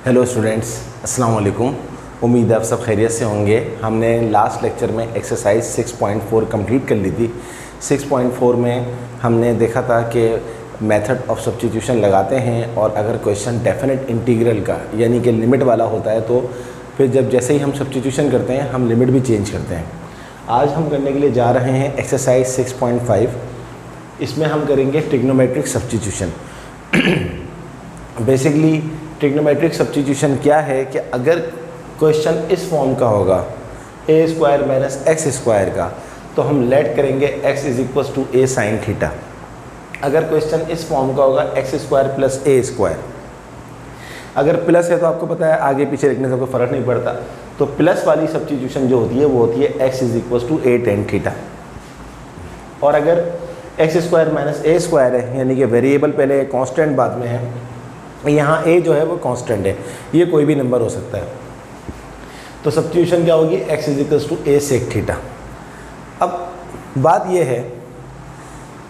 Hello students, अस्सलाम वालेकुम। उम्मीद है आप सब खैरियत से होंगे। हमने लास्ट लेक्चर में एक्सरसाइज 6.4 कंप्लीट कर ली थी। 6.4 में हमने देखा था कि मेथड ऑफ सब्स्टिट्यूशन लगाते हैं और अगर क्वेश्चन डेफिनेट इंटीग्रल का यानी कि लिमिट वाला होता है तो फिर जब जैसे ही हम सब्स्टिट्यूशन करते हैं हम लिमिट भी चेंज करते हैं। आज हम करने के लिए जा रहे हैं एक्सरसाइज 6.5। इसमें हम करेंगे trigonometric substitution. Basically trigonometric substitution क्या है कि अगर क्वेश्चन इस फॉर्म का होगा a square minus x square का, तो हम लेट करेंगे x is equal to a sine theta. अगर क्वेश्चन इस फॉर्म का होगा x square plus a square, अगर प्लस है तो आपको पता है आगे पीछे लिखने से कोई फ़र्क नहीं पड़ता, तो प्लस वाली सब्स्टिट्यूशन जो होती है वो होती है x is equal to a tan theta. और अगर x square minus a square है यानी कि वेरिएबल पहले कांस्टेंट बाद में है, यहाँ a जो है वो कांस्टेंट है, ये कोई भी नंबर हो सकता है, तो सब्स्टिट्यूशन क्या होगी x is equal to a sec theta. अब बात ये है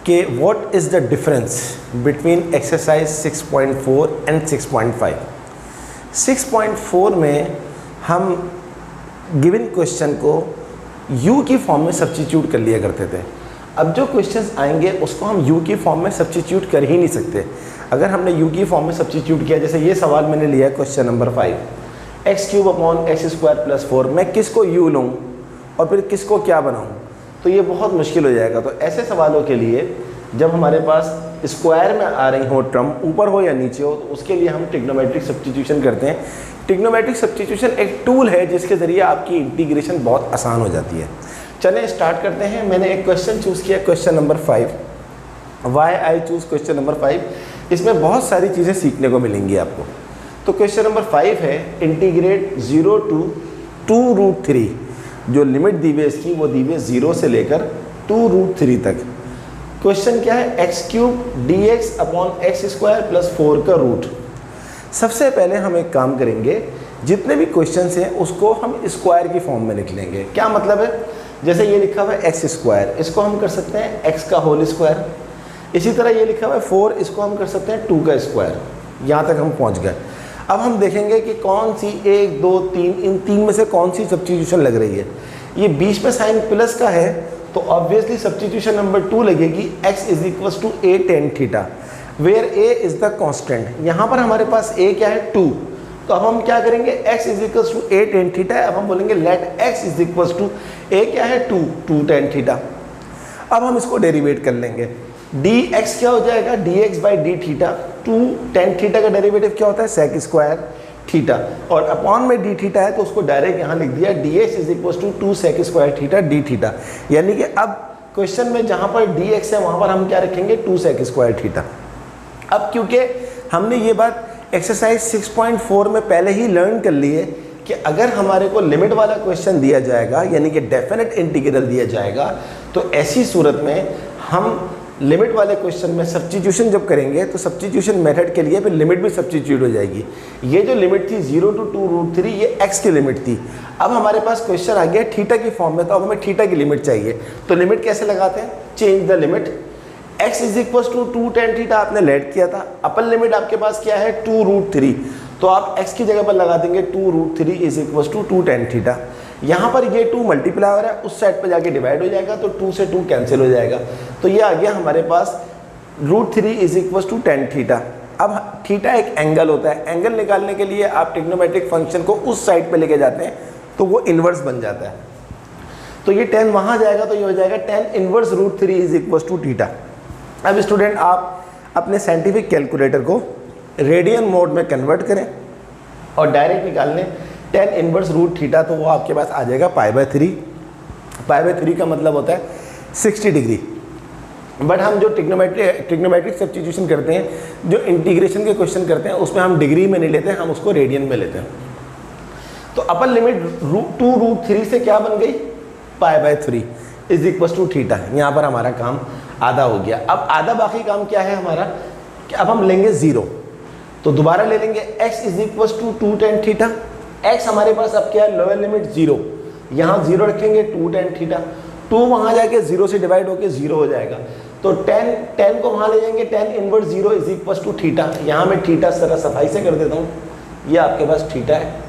कि what is the difference between exercise 6.4 and 6.5। 6.4 में हम गिवन क्वेश्चन को u की फॉर्म में सब्स्टिट्यूट कर लिया करते थे। अब जो क्वेश्चंस आएंगे उसको हम u की फॉर्म में सब्स्टिट्यूट कर ही नहीं सकते। अगर हमने u की फॉर्म में सब्स्टिट्यूट किया, जैसे ये सवाल मैंने लिया है question number 5, x cube upon x square plus 4, मैं किसको u लूँ और फिर किसको क्या बनाऊँ, तो ये बहुत मुश्किल हो जाएगा। तो ऐसे सवालों के लिए जब हमारे पास स्क्वायर में आ रही हो टर्म, ऊपर हो या नीचे हो, तो उसके लिए हम ट्रिग्नोमेट्रिक सब्स्टिट्यूशन करते हैं। ट्रिग्नोमेट्रिक सब्स्टिट्यूशन एक टूल है जिसके ज़रिए आपकी इंटीग्रेशन बहुत आसान हो जाती है। चलें स्टार्ट करते हैं। मैंने एक क्वेश्चन चूज़ किया, question number 5। Why I choose question number 5। इसमें बहुत सारी चीज़ें सीखने को मिलेंगी आपको। तो क्वेश्चन नंबर 5 है इंटीग्रेट 0 to 2√3। जो लिमिट दी हुई है इसकी वो दी हुई है 0 से लेकर 2√3 तक। क्वेश्चन क्या है, x cube D x upon x square plus 4 का रूट। सबसे पहले हम एक काम करेंगे, जितने भी क्वेश्चन हैं उसको हम स्क्वायर की फॉर्म में लिख लेंगे। क्या मतलब है, जैसे ये लिखा हुआ है एक्स स्क्वायर, इसको हम कर सकते हैं एक्स का होल स्क्वायर। इसी तरह ये लिखा हुआ है 4, इसको हम कर सकते हैं 2 का स्क्वायर। यहाँ तक हम पहुँच गए। अब हम देखेंगे कि कौन सी 1, 2, 3, इन तीन में से कौन सी सब्स्टिट्यूशन लग रही है। ये बीच में साइन प्लस का है तो ऑब्वियसली सब्स्टिट्यूशन नंबर 2 लगेगी, x is equal to a tan theta, where a is the constant. यहाँ पर हमारे पास a क्या है 2, तो अब हम क्या करेंगे, x is equal to a tan theta है। अब हम बोलेंगे let x is equal to a क्या है 2 टेन थीटा। अब हम इसको डेरिवेट कर लेंगे, dx क्या हो जाएगा dx by d theta. 2 tan theta का डेरिवेटिव क्या होता है सेक स्क्वायर थीटा, और अपॉन में डी थीटा है तो उसको डायरेक्ट यहाँ लिख दिया dx is equal to 2 sec square theta d theta. यानी कि अब क्वेश्चन में जहाँ पर dx है वहाँ पर हम क्या रखेंगे 2 सेक स्क्वायर थीटा। अब क्योंकि हमने ये बात एक्सरसाइज 6.4 में पहले ही लर्न कर ली है कि अगर हमारे को लिमिट वाला क्वेश्चन दिया जाएगा यानी कि डेफिनेट इंटीग्रल दिया जाएगा, तो ऐसी सूरत में हम लिमिट वाले क्वेश्चन में सब्स्टिट्यूशन जब करेंगे तो सब्स्टिट्यूशन मेथड के लिए फिर लिमिट भी सब्स्टिट्यूट हो जाएगी। ये जो लिमिट थी 0 to 2√3, ये x की लिमिट थी। अब हमारे पास क्वेश्चन आ गया थीटा की फॉर्म में, तो अब हमें थीटा की लिमिट चाहिए। तो लिमिट कैसे लगाते हैं, change the limit. x is equal to 2 tan theta आपने लेट किया था, अपर लिमिट आपके पास क्या है 2√3, तो आप x की जगह पर लगा देंगे 2√3 is equal to 2 tan theta. यहाँ पर ये 2 मल्टीप्लाई हो रहा है, उस साइड पर जाके डिवाइड हो जाएगा तो 2 से 2 कैंसिल हो जाएगा, तो ये आ गया हमारे पास √3 is equal to tan theta. अब थीटा एक एंगल होता है, एंगल निकालने के लिए आप ट्रिग्नोमेट्रिक फंक्शन को उस साइड पे लेके जाते हैं तो वो इन्वर्स बन जाता है। तो ये 10 वहाँ जाएगा तो ये हो जाएगा 10 inverse √3 is equal to theta. अब स्टूडेंट आप अपने साइंटिफिक कैलकुलेटर को रेडियन मोड में कन्वर्ट करें और डायरेक्ट निकाल लें 10 इन्वर्स रूट थीटा, तो वो आपके पास आ जाएगा π/3। π/3 का मतलब होता है 60 डिग्री। बट हम जो ट्रिग्नोमेट्रिक सब्स्टिट्यूशन करते हैं, जो इंटीग्रेशन के क्वेश्चन करते हैं, उसमें हम डिग्री में नहीं लेते हैं, हम उसको रेडियन में लेते हैं। तो अपर लिमिट 2√3 से क्या बन गई π/3 इज इक्वल टू थीटा। यहाँ पर हमारा काम आधा हो गया। अब आधा बाकी काम क्या है हमारा, कि अब हम लेंगे 0, तो दोबारा ले लेंगे x is equal to 2 tan theta. x हमारे पास अब क्या है, लोअर लिमिट 0, यहाँ 0 रखेंगे 2 टेन थीटा। 2 वहाँ जाके 0 से डिवाइड होके 0 हो जाएगा, तो 10 को वहाँ ले जाएंगे 10 inverse 0 is equal to theta. यहाँ मैं थीटा जरा सफाई से कर देता हूँ, ये आपके पास थीटा है,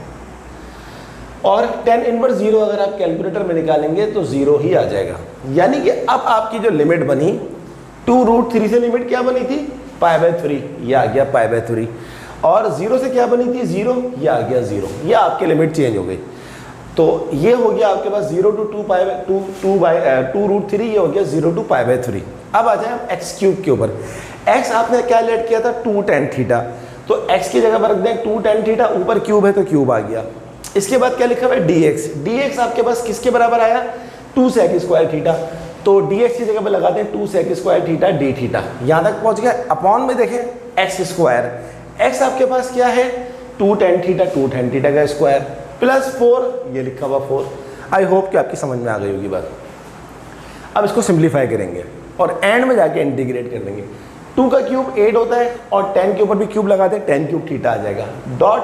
और tan इनवर्स 0 अगर आप कैलकुलेटर में निकालेंगे तो 0 ही आ जाएगा। यानी कि अब आपकी जो लिमिट बनी 2√3 से लिमिट क्या बनी थी π/3, ये आ गया π/3, और 0 से क्या बनी थी 0, ये आ गया 0, ये आपकी लिमिट चेंज हो गई। तो ये हो गया आपके पास 0 to 2√3, ये हो गया 0 to π/3। अब आ जाए हम x क्यूब के ऊपर। x आपने क्या लेट किया था 2 tan थीटा, तो x की जगह पर रख दें 2 tan थीटा, ऊपर क्यूब है तो क्यूब आ गया। इसके बाद क्या लिखा हुआ है dx, dx आपके पास किसके बराबर आया 2 sec स्क्वायर थीटा, तो dx की जगह पर लगा दें 2 sec square theta d theta. यहाँ तक पहुँच गया। अपॉन में देखें x स्क्वायर, x आपके पास क्या है 2 tan थीटा, 2 tan थीटा का स्क्वायर प्लस 4, ये लिखा हुआ 4। आई होप कि आपकी समझ में आ गई होगी बात। अब इसको सिंप्लीफाई करेंगे और एंड में जाके इंटीग्रेट कर देंगे। 2 का क्यूब 8 होता है, और 10 के ऊपर भी क्यूब लगा दें, 10 क्यूब थीटा आ जाएगा, dot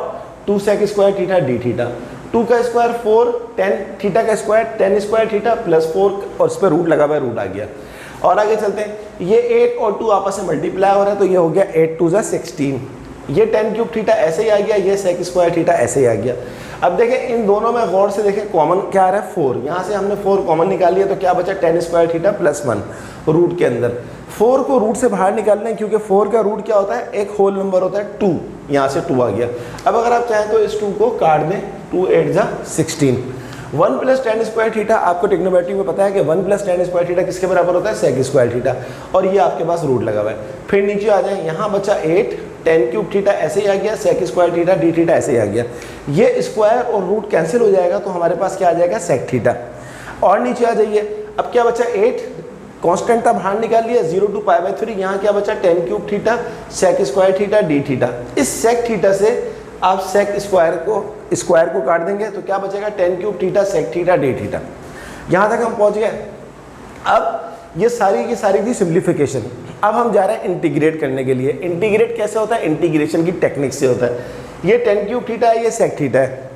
2 sec square theta d theta, 2 का स्क्वायर 4, 10 थीटा का स्क्वायर 10 स्क्वायर थीटा प्लस 4, और इस पर रूट लगा हुआ है, रूट आ गया। और आगे चलते हैं, ये 8 और 2 आपस में मल्टीप्लाई हो रहा है, तो ये हो गया 8 2 = 16, ये 10 क्यूब थीटा ऐसे ही आ गया, ये sec स्क्वायर थीटा ऐसे ही आ गया। अब देखें इन दोनों में गौर से देखें, कॉमन क्या आ रहा है 4, यहाँ से हमने 4 कॉमन निकाल लिया, तो क्या बचा 10 स्क्वायर थीटा प्लस 1 रूट के अंदर। 4 को रूट से बाहर निकालना है, क्योंकि 4 का रूट क्या होता है, एक होल नंबर होता है 2, यहाँ से 2 आ गया। अब अगर आप चाहें तो इस 2 को काट दें, 2 8 = 16। 1 + tan स्क्वायर थीटा, आपको ट्रिग्नोमेट्री में पता है कि 1 + tan स्क्वायर थीटा किसके बराबर होता है sec स्क्वायर थीटा, और ये आपके पास रूट लगा हुआ है। फिर नीचे आ जाए, यहाँ बचा 8 10 क्यूब थीटा ऐसे ही आ गया, sec square theta d theta ऐसे ही आ गया, ये स्क्वायर और रूट कैंसिल हो जाएगा, तो हमारे पास क्या आ जाएगा sec थीटा। और नीचे आ जाइए, अब क्या बचा 8 कांस्टेंट था बाहर निकाल लिया, 0 to π/3, यहाँ क्या बचा 10 cube theta sec square theta d theta. इस sec थीटा से आप sec स्क्वायर को काट देंगे, तो क्या बचेगा 10 cube theta sec theta d theta. यहाँ तक हम पहुँच गए। अब ये सारी की सारी थी सिंप्लीफिकेशन। अब हम जा रहे हैं इंटीग्रेट करने के लिए। इंटीग्रेट कैसे होता है, इंटीग्रेशन की टेक्निक से होता है। ये 10 क्यूब थीटा है, ये sec थीटा है।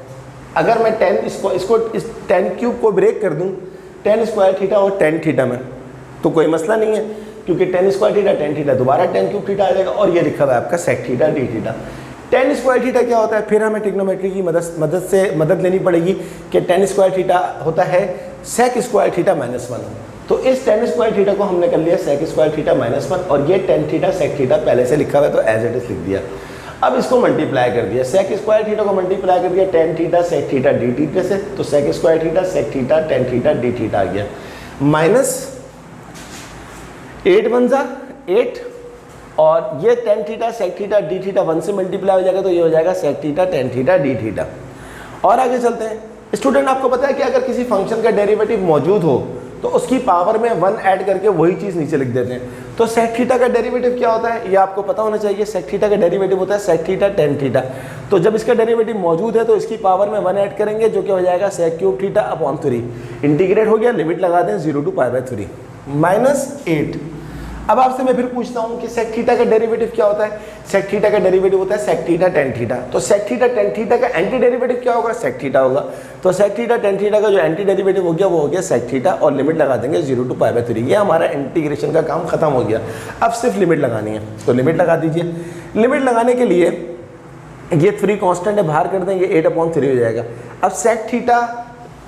अगर मैं 10 इस 10 क्यूब को ब्रेक कर दूं 10 स्क्वायर थीटा और 10 थीटा में, तो कोई मसला नहीं है, क्योंकि 10 स्क्वायर थीटा 10 थीटा दोबारा 10 क्यूब थीटा आ जाएगा, और ये लिखा हुआ है आपका sec theta d theta. 10 square theta क्या होता है, फिर हमें ट्रिग्नोमेट्री की मदद लेनी पड़ेगी कि 10 स्क्वायर थीटा होता है sec स्क्वायर थीटा -1। तो इस 10 स्क्वायर थीटा को हमने कर लिया sec स्क्वायर थीटा -1, और ये 10 थीटा sec थीटा पहले से लिखा हुआ है, तो एज इट इज लिख दिया। अब इसको मल्टीप्लाई कर दिया, sec स्क्वायर थीटा को मल्टीप्लाई कर दिया 10 theta sec theta d theta से, तो sec square theta sec theta 10 theta d theta आ गया, माइनस 8 1 = 8, और ये 10 theta sec theta d theta 1 से मल्टीप्लाई हो जाएगा, तो ये हो जाएगा sec theta 10 theta d theta. और आगे चलते हैं। स्टूडेंट, आपको पता है कि अगर किसी फंक्शन का डेरिवेटिव मौजूद हो तो उसकी पावर में 1 ऐड करके वही चीज़ नीचे लिख देते हैं। तो sec थीटा का डेरिवेटिव क्या होता है, ये आपको पता होना चाहिए। sec थीटा का डेरिवेटिव होता है sec थीटा tan थीटा। तो जब इसका डेरिवेटिव मौजूद है तो इसकी पावर में 1 ऐड करेंगे, जो क्या हो जाएगा sec cube theta upon 3। Integrate हो गया, लिमिट लगा दें 0 to π/3 -8। अब आपसे मैं फिर पूछता हूँ कि sec थीटा का डेरिवेटिव क्या होता है। sec थीटा का डेरिवेटिव होता है sec थीटा tan थीटा। तो sec थीटा tan थीटा का एंटी डेरिवेटिव क्या होगा, sec थीटा होगा। तो sec थीटा tan थीटा का जो एंटी डेरिवेटिव हो गया वो हो गया sec थीटा, और लिमिट लगा देंगे 0 to π/3। ये हमारा इंटीग्रेशन का काम खत्म हो गया। अब सिर्फ लिमिट लगानी है, तो लिमिट लगा दीजिए। लिमिट लगाने के लिए ये 3 कांस्टेंट है, बाहर कर देंगे, 8/3 हो जाएगा। अब sec थीटा,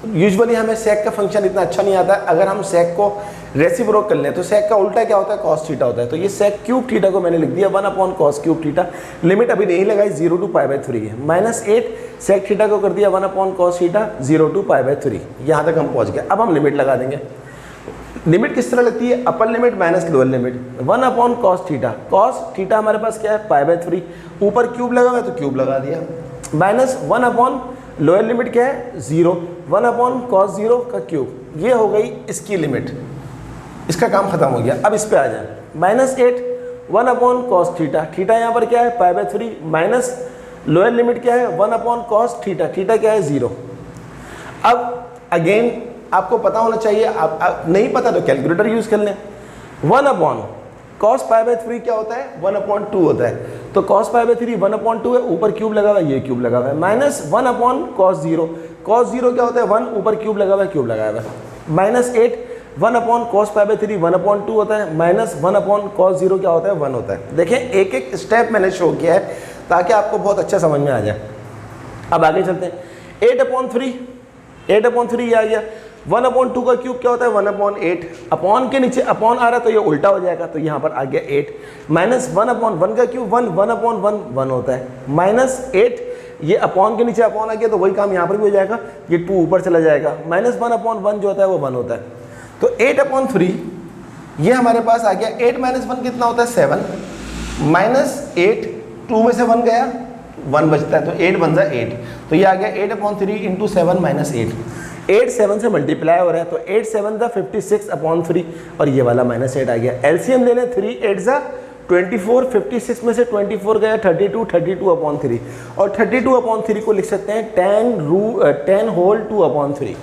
यूजुअली हमें sec का फंक्शन इतना अच्छा नहीं आता। अगर हम sec को रेसिप्रोक कर लें तो sec का उल्टा क्या होता है, cos थीटा होता है। तो ये sec क्यूब थीटा को मैंने लिख दिया 1/cos क्यूब थीटा। लिमिट अभी नहीं लगाई, 0 to π/3 है। -8 sec थीटा को कर दिया 1/cos थीटा 0 to π/3। यहाँ तक हम पहुँच गए। अब हम लिमिट लगा देंगे। लिमिट किस तरह लगती है, upper limit minus lower limit. 1/cos theta, cos theta हमारे पास क्या है π/3, ऊपर क्यूब लगा हुआ है तो क्यूब लगा दिया, माइनस 1/ लोअर लिमिट क्या है 0, 1/cos 0 का क्यूब। ये हो गई इसकी लिमिट, इसका काम खत्म हो गया। अब इस पे आ जाए, -8 1/cos थीटा, थीटा यहाँ पर क्या है π/3, माइनस लोअर लिमिट क्या है 1/cos थीटा, थीटा क्या है 0। अब अगेन आपको पता होना चाहिए, आप नहीं पता तो कैलकुलेटर यूज कर लें। 1/cos π/3 क्या होता है 1/2 होता है। तो cos π/3 1/2 है, ऊपर क्यूब लगा हुआ है, ये क्यूब लगा हुआ है, माइनस 1/cos 0, cos 0 क्या होता है 1, ऊपर क्यूब लगा हुआ है, क्यूब लगाया हुआ है, -8 1/cos π/3 1/2 होता है, माइनस 1/cos 0 क्या होता है 1 होता है। देखें एक एक स्टेप मैंने शो किया है ताकि आपको बहुत अच्छा समझ में आ जाए। अब आगे चलते हैं, 8/3, 8/3 आ गया। 1/2 का क्यूब क्या होता है 1/8, अपॉन के नीचे अपॉन आ रहा है तो ये उल्टा हो जाएगा, तो यहाँ पर आ गया 8, माइनस 1/1 का क्यूब 1, 1/1 1 होता है, माइनस 8, ये अपॉन के नीचे अपॉन आ गया तो वही काम यहाँ पर भी हो जाएगा, ये 2 ऊपर चला जाएगा, माइनस 1/1 जो होता है वो 1 होता है। तो 8/3 ये हमारे पास आ गया, 8 - 1 कितना होता है 7, माइनस 8, 2 में से 1 गया 1 बचता है तो 8 बन जाए 8, तो ये आ गया 8/3 इंटू 7 माइनस 8, 8 7 से मल्टीप्लाई हो रहा है तो 8 7 दा 56/3 और ये वाला माइनस 8 आ गया। एलसीएम ले लें, 3 8 ज़ा 24, 56 में से 24 गया 32, 32/3 और 32/3 को लिख सकते हैं 10 होल 2/3।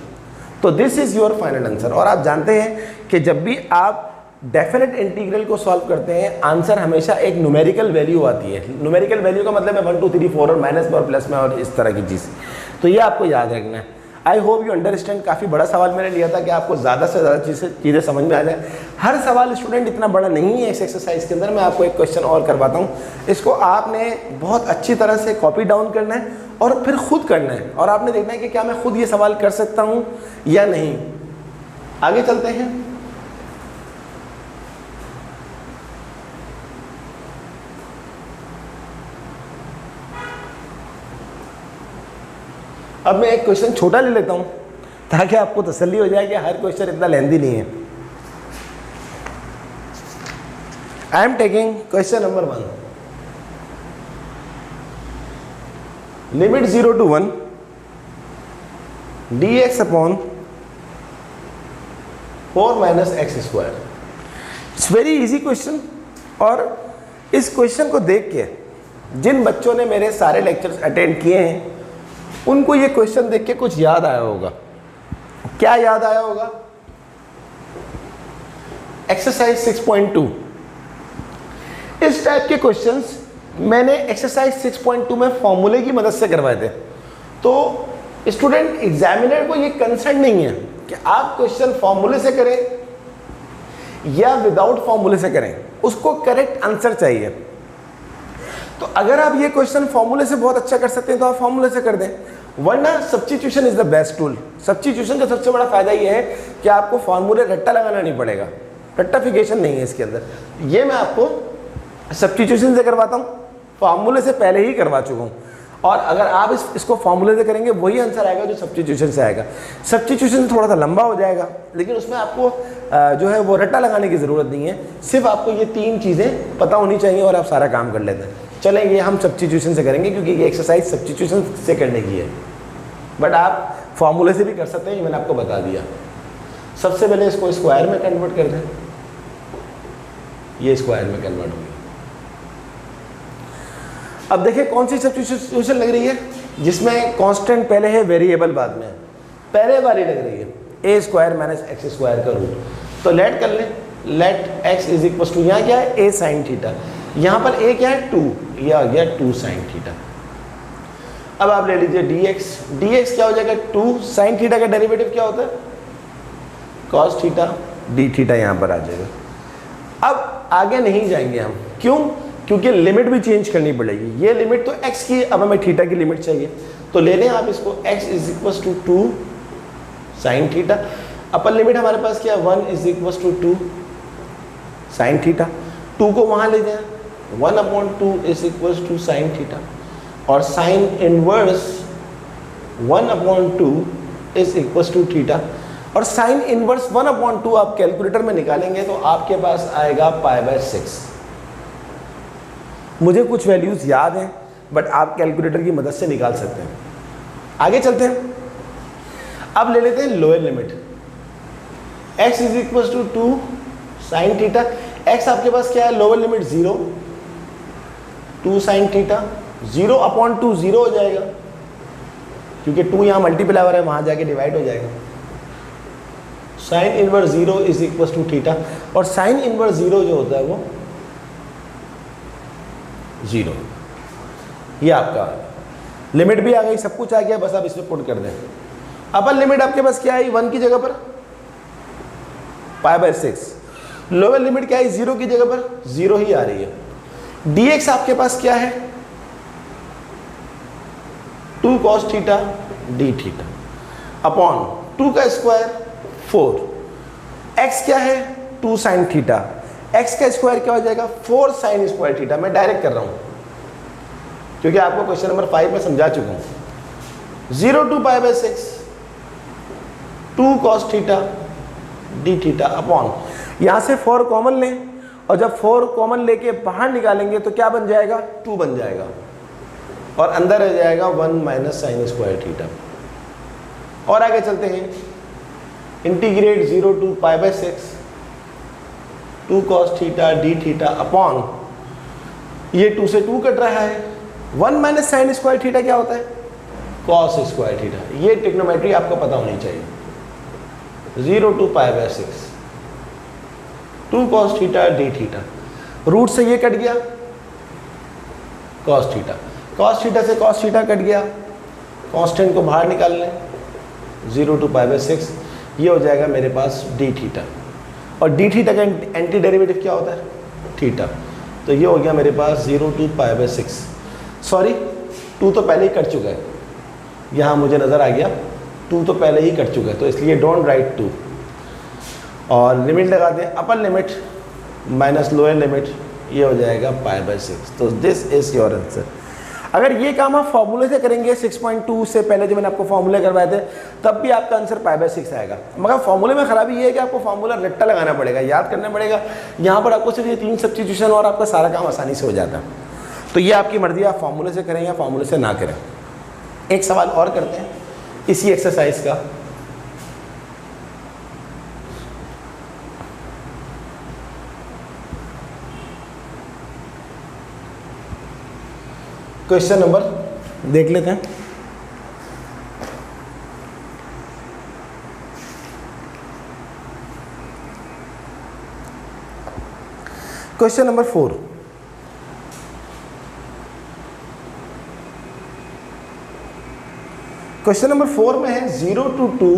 तो this is your final answer. और आप जानते हैं कि जब भी आप डेफिनेट इंटीग्रल को सॉल्व करते हैं आंसर हमेशा एक न्यूमेरिकल वैल्यू आती है। न्यूमेरिकल वैल्यू का मतलब है 1 2 3 4 और माइनस में और प्लस में और इस तरह की चीज़, तो ये आपको याद रखना है। I hope you understand. काफ़ी बड़ा सवाल मैंने लिया था कि आपको ज़्यादा से ज़्यादा चीज़ें समझ में आ जाए। हर सवाल स्टूडेंट इतना बड़ा नहीं है इस एक्सरसाइज के अंदर। मैं आपको एक क्वेश्चन और करवाता हूँ, इसको आपने बहुत अच्छी तरह से कॉपी डाउन करना है और फिर खुद करना है और आपने देखना है कि क्या मैं खुद ये सवाल कर सकता हूँ या नहीं। आगे चलते हैं। अब मैं एक क्वेश्चन छोटा ले लेता हूं ताकि आपको तसल्ली हो जाए कि हर क्वेश्चन इतना लेंदी नहीं है। I am taking question number 1, limit 0 to 1 dx upon 4 minus x square. It's very easy question और इस क्वेश्चन को देख के जिन बच्चों ने मेरे सारे लेक्चर्स अटेंड किए हैं उनको ये क्वेश्चन देख के कुछ याद आया होगा। क्या याद आया होगा? एक्सरसाइज 6.2। इस टाइप के क्वेश्चंस मैंने एक्सरसाइज 6.2 में फॉर्मूले की मदद से करवाए थे। तो स्टूडेंट एग्जामिनर को ये कंसर्न नहीं है कि आप क्वेश्चन फॉर्मूले से करें या विदाउट फॉर्मूले से करें, उसको करेक्ट आंसर चाहिए। तो अगर आप ये क्वेश्चन फॉर्मूले से बहुत अच्छा कर सकते हैं तो आप फॉर्मूले से कर दें, वरना substitution is the best tool. Substitution का सबसे बड़ा फायदा ये है कि आपको फॉर्मूले रट्टा लगाना नहीं पड़ेगा, रट्टाफिकेशन नहीं है इसके अंदर। ये मैं आपको सब्स्टिट्यूशन से करवाता हूँ, फॉर्मूले से पहले ही करवा चुका हूँ। और अगर आप इसको फॉर्मूले से करेंगे वही आंसर आएगा जो सब्स्टिट्यूशन से आएगा। सब्स्टिट्यूशन से थोड़ा सा लंबा हो जाएगा लेकिन उसमें आपको जो है वो रट्टा लगाने की ज़रूरत नहीं है, सिर्फ आपको ये 3 चीज़ें पता होनी चाहिए और आप सारा काम कर लेते हैं। चलेंगे हम सब्स्टिट्यूशन से करेंगे क्योंकि ये एक्सरसाइज सब्स्टिट्यूशन से करने की है, बट आप फॉर्मूले से भी कर सकते हैं, ये मैंने आपको बता दिया। सबसे पहले इसको स्क्वायर में कन्वर्ट कर दें, ये स्क्वायर में कन्वर्ट हो गया। अब देखिए कौन सी सब्स्टिट्यूशन लग रही है जिसमें कांस्टेंट पहले है वेरिएबल बाद में है। पहले वाली लग रही है a square minus x square का रूट। तो लेट कर लें, let x is equal to, यहाँ क्या है ए साइन थीटा, यहाँ पर ए क्या है 2, ये आ गया 2 साइन थीटा। अब आप ले लीजिए dx, dx क्या हो जाएगा 2 साइन थीटा का डेरिवेटिव क्या होता है cos थीटा, d थीटा यहाँ पर आ जाएगा। अब आगे नहीं जाएंगे हम, क्यों? क्योंकि लिमिट भी चेंज करनी पड़ेगी। ये लिमिट तो x की, अब हमें थीटा की लिमिट चाहिए, तो ले लें आप इसको x is equal to 2 sine theta. Upper limit हमारे पास क्या है 1 is equal to 2 sine theta, 2 को वहाँ ले जाएं, 1/2 is equal to sine theta और sine inverse 1/2 is equal to theta. और साइन इनवर्स 1/2 आप कैलकुलेटर में निकालेंगे तो आपके पास आएगा π/6। मुझे कुछ वैल्यूज़ याद हैं बट आप कैलकुलेटर की मदद से निकाल सकते हैं। आगे चलते हैं, अब ले लेते हैं lower limit, x is equal to 2 sine theta. x आपके पास क्या है लोअर लिमिट 0, 2 साइन थीटा, 0/2 0 हो जाएगा क्योंकि 2 यहाँ मल्टीप्लाई हो रहा है, वहाँ जाके डिवाइड हो जाएगा। Sine inverse 0 is equal to theta और साइन इनवर्स 0 जो होता है वो 0। ये आपका लिमिट भी आ गई, सब कुछ आ गया, बस आप इसमें पुट कर दें। अपर लिमिट आपके पास क्या आई 1 की जगह पर π/6, लोअर लिमिट क्या है 0 की जगह पर 0 ही आ रही है। dx आपके पास क्या है 2 cos theta d theta upon 2 का स्क्वायर 4, x क्या है 2 साइन थीटा, x का स्क्वायर क्या हो जाएगा 4 साइन स्क्वायर थीटा। मैं डायरेक्ट कर रहा हूँ क्योंकि आपको क्वेश्चन नंबर 5 में समझा चुका हूँ। 0 to π/6 2 cos theta d theta upon, यहाँ से 4 कॉमन लें और जब 4 कॉमन लेके बाहर निकालेंगे तो क्या बन जाएगा 2 बन जाएगा और अंदर रह जाएगा 1 माइनस साइन स्क्वायर थीटा। और आगे चलते हैं, integrate 0 to π/6 2 cos theta d theta upon, ये 2 से 2 कट रहा है, 1 माइनस साइन स्क्वायर थीटा क्या होता है cos स्क्वायर थीटा। ये ट्रिग्नोमेट्री आपको पता होनी चाहिए। 0 to π/6 2 cos theta d theta, root से ये कट गया cos थीटा, cos थीटा से cos थीटा कट गया, कांस्टेंट को बाहर निकाल लें 0 to π/6, ये हो जाएगा मेरे पास डी थीटा और डी थीटा का एंटी डेरिवेटिव क्या होता है थीटा। तो ये हो गया मेरे पास 0 to π/6, सॉरी 2 तो पहले ही कट चुका है, यहाँ मुझे नज़र आ गया 2 तो पहले ही कट चुका है तो इसलिए डोंट राइट 2। और लिमिट लगा दें, upper limit minus lower limit, ये हो जाएगा π/6। तो दिस इज़ योर आंसर। अगर ये काम आप फॉर्मूले से करेंगे 6.2 से पहले जो मैंने आपको फॉर्मूले करवाए थे तब भी आपका आंसर π/6 आएगा, मगर फॉर्मूले में ख़राबी ये है कि आपको फॉर्मूला रट्टा लगाना पड़ेगा, याद करना पड़ेगा। यहाँ पर आपको सिर्फ ये 3 सब्स्टिट्यूशन और आपका सारा काम आसानी से हो जाता है। तो ये आपकी मर्जी, आप फॉर्मूले से करें या फॉर्मूले से ना करें। एक सवाल और करते हैं इसी एक्सरसाइज का। क्वेश्चन नंबर देख लेते हैं। क्वेश्चन नंबर 4, क्वेश्चन नंबर 4 में है 0 to 2,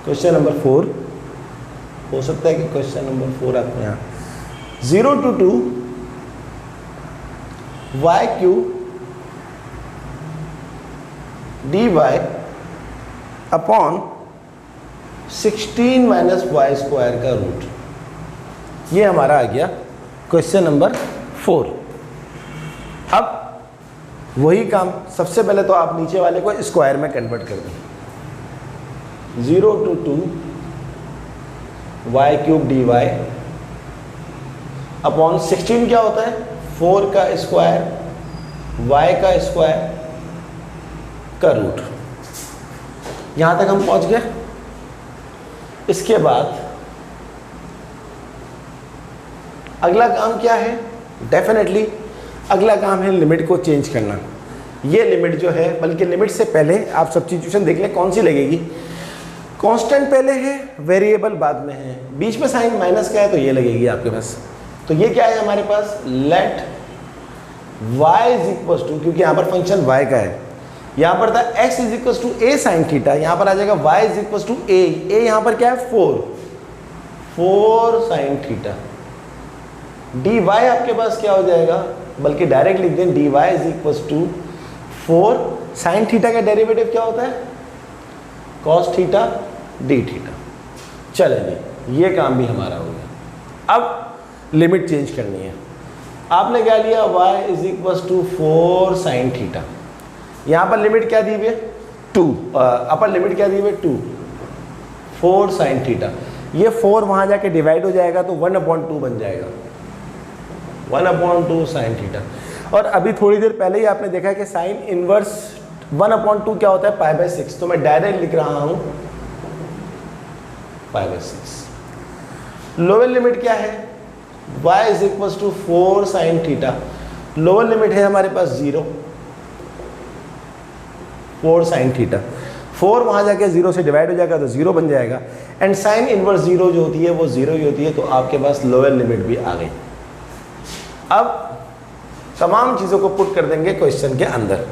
क्वेश्चन नंबर 4 हो सकता है कि क्वेश्चन नंबर 4 आपको यहाँ 0 to 2 y³ dy upon 16 minus y square का रूट, ये हमारा आ गया क्वेश्चन नंबर 4। अब वही काम, सबसे पहले तो आप नीचे वाले को स्क्वायर में कन्वर्ट कर दें। 0 to 2 y³ dy अपॉन 16 क्या होता है 4 का स्क्वायर y का स्क्वायर का रूट। यहाँ तक हम पहुँच गए। इसके बाद अगला काम क्या है, डेफिनेटली अगला काम है लिमिट को चेंज करना। ये लिमिट जो है, बल्कि लिमिट से पहले आप सब्स्टिट्यूशन देख लें कौन सी लगेगी। कांस्टेंट पहले है, वेरिएबल बाद में है, बीच में साइन माइनस का है तो ये लगेगी आपके पास। तो ये क्या है हमारे पास, let y is equal to, क्योंकि यहाँ पर फंक्शन y का है, यहाँ पर था x is equal to a sine theta, यहाँ पर आ जाएगा y is equal to a यहाँ पर क्या है 4 साइन थीटा। dy आपके पास क्या हो जाएगा, बल्कि डायरेक्ट लिख दें dy is equal to 4 sine theta का डेरिवेटिव क्या होता है cos थीटा डी थीटा। चलेंगे, ये काम भी हमारा हो गया। अब लिमिट चेंज करनी है। आपने क्या लिया, y is equal to 4 sine theta, यहाँ पर लिमिट क्या दी हुई है 2, अपर लिमिट क्या दी हुई है 2, 4 साइन थीटा। ये 4 वहाँ जाके डिवाइड हो जाएगा तो 1/2 बन जाएगा, 1/2 साइन थीटा। और अभी थोड़ी देर पहले ही आपने देखा कि साइन इनवर्स 1/2 क्या होता है π/6, तो मैं डायरेक्ट लिख रहा हूँ π/6। लोअर लिमिट क्या है, y is equal to 4 sine theta, lower limit है हमारे पास 0, 4 साइन थीटा। 4 वहाँ जाके 0 से डिवाइड हो जाएगा तो 0 बन जाएगा, एंड साइन इनवर्स 0 जो होती है वो 0 ही होती है, तो आपके पास लोअर लिमिट भी आ गई। अब तमाम चीज़ों को पुट कर देंगे क्वेश्चन के अंदर।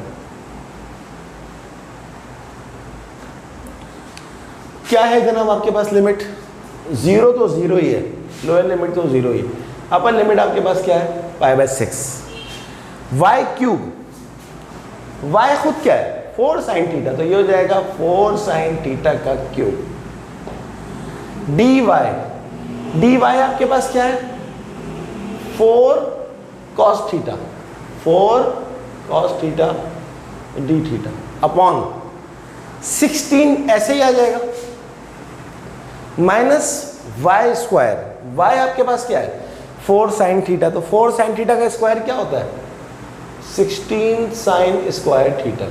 क्या है जनाब आपके पास लिमिट, 0 तो 0 ही है, लोअर लिमिट तो 0 ही है, अपर लिमिट आपके पास क्या है π/6। वाई क्यूब, वाई खुद क्या है 4 साइन थीटा, तो ये हो जाएगा 4 साइन थीटा का क्यूब। डी वाई आपके पास क्या है 4 cos theta, 4 cos theta d theta upon 16 ऐसे ही आ जाएगा माइनस वाई स्क्वायर। वाई आपके पास क्या है 4 साइन थीटा, तो 4 साइन थीटा का स्क्वायर क्या होता है 16 sine square theta.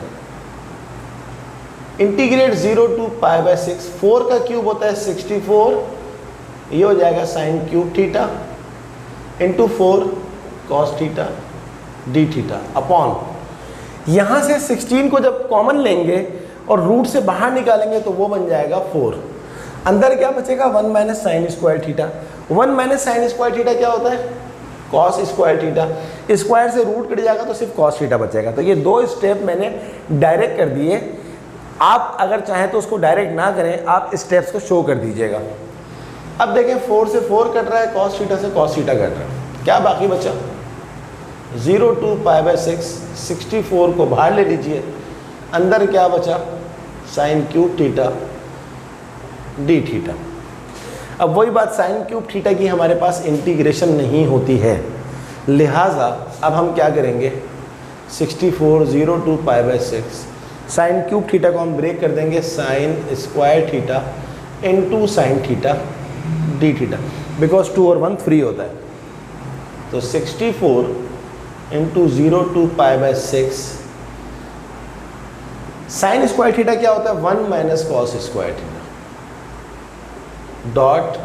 Integrate 0 to pi by 6, 4 का क्यूब होता है 64, ये हो जाएगा sign cube theta into 4 cos theta d theta upon, यहाँ से 16 को जब कॉमन लेंगे और रूट से बाहर निकालेंगे तो वो बन जाएगा 4, अंदर क्या बचेगा 1 minus sign square theta. 1 minus sign square theta क्या होता है कॉस स्क्वायर थीटा, स्क्वायर से रूट कट जाएगा तो सिर्फ कॉस थीटा बचेगा। तो ये 2 स्टेप मैंने डायरेक्ट कर दिए, आप अगर चाहें तो उसको डायरेक्ट ना करें, आप स्टेप्स को शो कर दीजिएगा। अब देखें 4 से 4 कट रहा है, कॉस थीटा से कॉस थीटा कट रहा है, क्या बाकी बचा 0 टू पाई बाय 6, 64 को बाहर ले लीजिए, अंदर क्या बचा sign cube theta d theta. अब वही बात साइन क्यूब थीटा की हमारे पास इंटीग्रेशन नहीं होती है, लिहाजा अब हम क्या करेंगे 64 0 to pi by 6 sine cube theta को हम ब्रेक कर देंगे sine square theta into sine theta d theta, because 2 और 1 फ्री होता है। तो 64 into 0 to pi by 6 sine square theta क्या होता है 1 minus cos square theta dot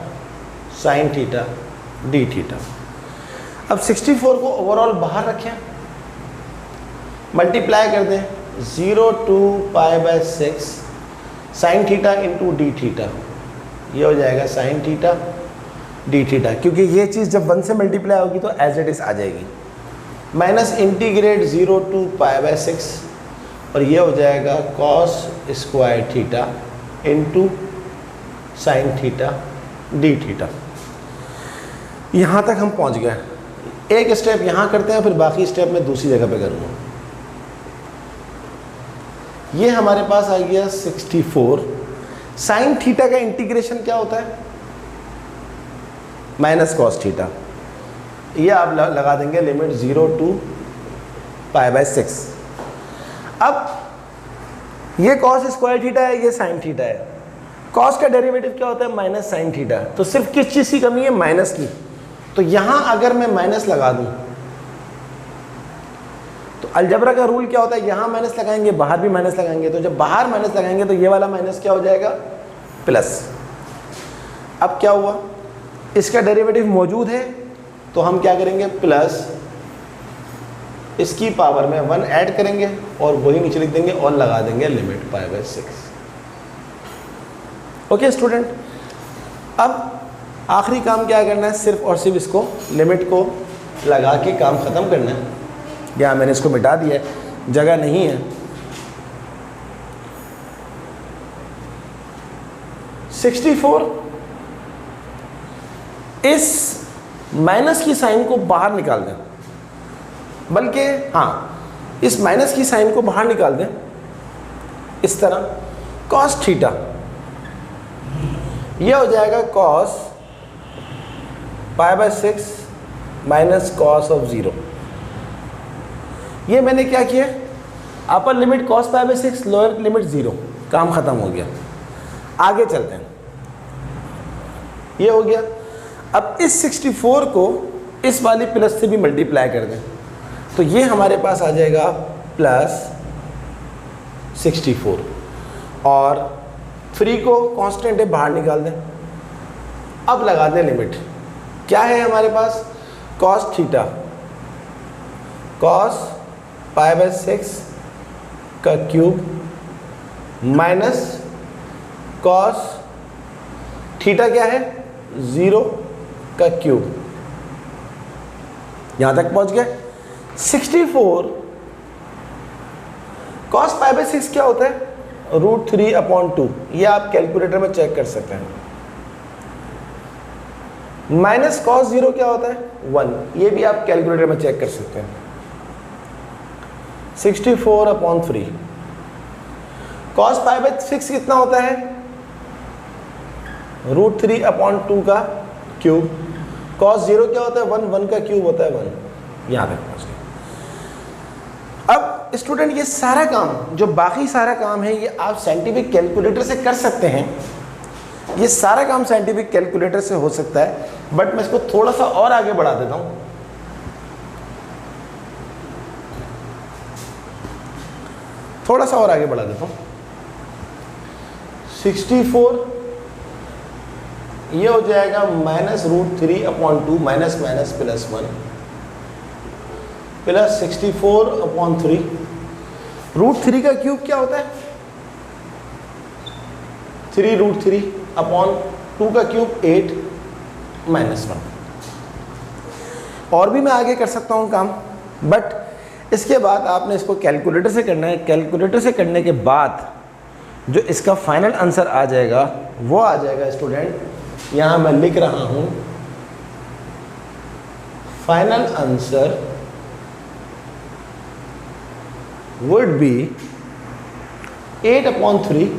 sine theta d theta. अब 64 को ओवरऑल बाहर रखें, मल्टीप्लाई कर दें 0 to pi by 6 sine theta into d theta, ये हो जाएगा साइन थीटा डी थीटा, क्योंकि ये चीज़ जब 1 से मल्टीप्लाई होगी तो एज इट इज़ आ जाएगी, minus integrate 0 to pi by 6 और ये हो जाएगा cos square theta into sine theta d theta. यहाँ तक हम पहुँच गए, एक स्टेप यहाँ करते हैं फिर बाकी स्टेप मैं दूसरी जगह पे करूँगा। ये हमारे पास आ गया 64, साइन थीटा का इंटीग्रेशन क्या होता है माइनस कॉस थीटा, ये आप लगा देंगे लिमिट 0 टू पाई बाय 6। अब ये कॉस स्क्वायर थीटा है, ये साइन थीटा है, कॉस का डेरिवेटिव क्या होता है माइनस साइन थीटा, तो सिर्फ किस चीज़ की कमी है माइनस की। तो यहाँ अगर मैं माइनस लगा दूँ तो अलजबरा का रूल क्या होता है, यहाँ माइनस लगाएंगे बाहर भी माइनस लगाएंगे, तो जब बाहर माइनस लगाएंगे तो ये वाला माइनस क्या हो जाएगा प्लस। अब क्या हुआ, इसका डेरिवेटिव मौजूद है तो हम क्या करेंगे प्लस इसकी पावर में 1 ऐड करेंगे और वही नीचे लिख देंगे और लगा देंगे limit pi by 6। Okay student, अब आखिरी काम क्या करना है, सिर्फ और सिर्फ इसको लिमिट को लगा के काम ख़त्म करना है। या मैंने इसको मिटा दिया है, जगह नहीं है। 64 इस माइनस की साइन को बाहर निकाल दें, बल्कि हाँ इस माइनस की साइन को बाहर निकाल दें इस तरह, कॉस थीटा ये हो जाएगा cos pi by 6 minus cos of 0। ये मैंने क्या किया, upper limit cos pi by 6 lower limit 0, काम ख़त्म हो गया। आगे चलते हैं, ये हो गया। अब इस 64 को इस वाली प्लस से भी मल्टीप्लाई कर दें तो ये हमारे पास आ जाएगा प्लस 64 और 3 को कांस्टेंट है बाहर निकाल दें। अब लगा दें लिमिट, क्या है हमारे पास cos theta cos pi by 6 का क्यूब माइनस कॉस थीटा क्या है 0 का क्यूब। यहां तक पहुंच गए। 64 कॉस पाई बाय 6 क्या होता है √3/2, ये आप कैलकुलेटर में चेक कर सकते हैं। माइनस कॉस 0 क्या होता है 1, ये भी आप कैलकुलेटर में चेक कर सकते हैं। 64/3। cos π/6 कितना होता है? √3/2 का क्यूब। cos 0 क्या होता है? 1 का क्यूब होता है 1। यहाँ तक पहुँच गए। अब स्टूडेंट ये सारा काम, जो बाकी सारा काम है, ये आप साइंटिफिक कैलकुलेटर से कर सकते हैं। ये सारा काम साइंटिफिक कैलकुलेटर से हो सकता है, बट मैं इसको थोड़ा सा और आगे बढ़ा देता हूँ। थोड़ा सा और आगे बढ़ा देता हूँ। 64 ये हो जाएगा -√3/2 माइनस माइनस प्लस 1 प्लस 64/3। √3 का क्यूब क्या होता है? 3√3/2 का क्यूब 8 -1। और भी मैं आगे कर सकता हूँ काम, बट इसके बाद आपने इसको कैलकुलेटर से करना है। कैलकुलेटर से करने के बाद जो इसका फाइनल आंसर आ जाएगा वो आ जाएगा स्टूडेंट, यहाँ मैं लिख रहा हूँ, final answer would be 8/3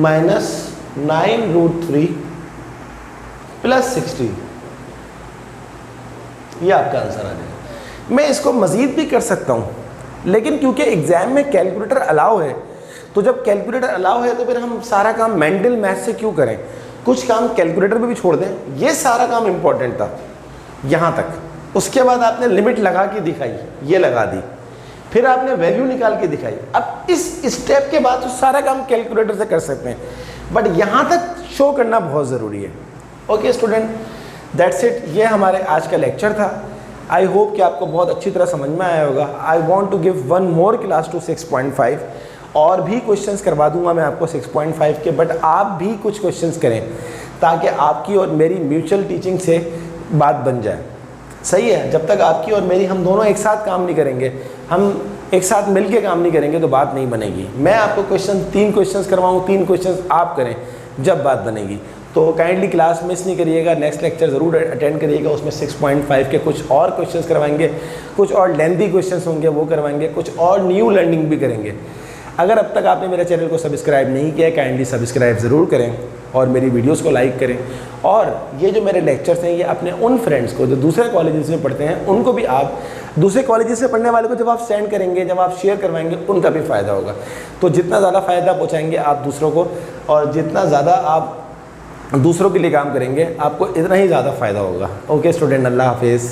minus 9√3 plus 60। ये आपका आंसर आ जाएगा। मैं इसको मज़ीद भी कर सकता हूँ, लेकिन क्योंकि एग्ज़ाम में कैलकुलेटर अलाउ है, तो जब कैलकुलेटर अलाउ है तो फिर हम सारा काम मेंटल मैथ से क्यों करें? कुछ काम कैलकुलेटर पे भी छोड़ दें। ये सारा काम इम्पोर्टेंट था यहाँ तक। उसके बाद आपने लिमिट लगा के दिखाई, ये लगा दी, फिर आपने वैल्यू निकाल के दिखाई। अब इस स्टेप के बाद तो सारा काम कैलकुलेटर से कर सकते हैं, बट यहाँ तक शो करना बहुत ज़रूरी है। Okay student, that's it. ये हमारे आज का लेक्चर था। आई होप कि आपको बहुत अच्छी तरह समझ में आया होगा। I want to give one more class to 6.5, और भी क्वेश्चंस करवा दूंगा मैं आपको 6.5 के, बट आप भी कुछ क्वेश्चंस करें ताकि आपकी और मेरी म्यूचुअल टीचिंग से बात बन जाए। सही है, जब तक आपकी और मेरी, हम दोनों एक साथ काम नहीं करेंगे, हम एक साथ मिलके काम नहीं करेंगे तो बात नहीं बनेगी। मैं आपको तीन क्वेश्चंस करवाऊँ, 3 क्वेश्चंस आप करें, जब बात बनेगी। तो काइंडली क्लास मिस नहीं करिएगा, नेक्स्ट लेक्चर ज़रूर अटेंड करिएगा। उसमें 6.5 के कुछ और क्वेश्चंस करवाएंगे, कुछ और लेंथी क्वेश्चंस होंगे वो करवाएंगे, कुछ और न्यू लर्निंग भी करेंगे। अगर अब तक आपने मेरे चैनल को सब्सक्राइब नहीं किया है, काइंडली सब्सक्राइब ज़रूर करें और मेरी वीडियोस को लाइक करें। और ये जो मेरे लेक्चर्स हैं, ये अपने उन फ्रेंड्स को जो दूसरे कॉलेजेस में पढ़ते हैं, उनको भी आप, दूसरे कॉलेजेस में पढ़ने वाले को जब आप सेंड करेंगे, जब आप शेयर करवाएंगे, उनका भी फ़ायदा होगा। तो जितना ज़्यादा फ़ायदा पहुँचाएंगे आप दूसरों को, और जितना ज़्यादा आप दूसरों के लिए काम करेंगे, आपको इतना ही ज़्यादा फ़ायदा होगा। ओके स्टूडेंट, अल्लाह हाफिज़।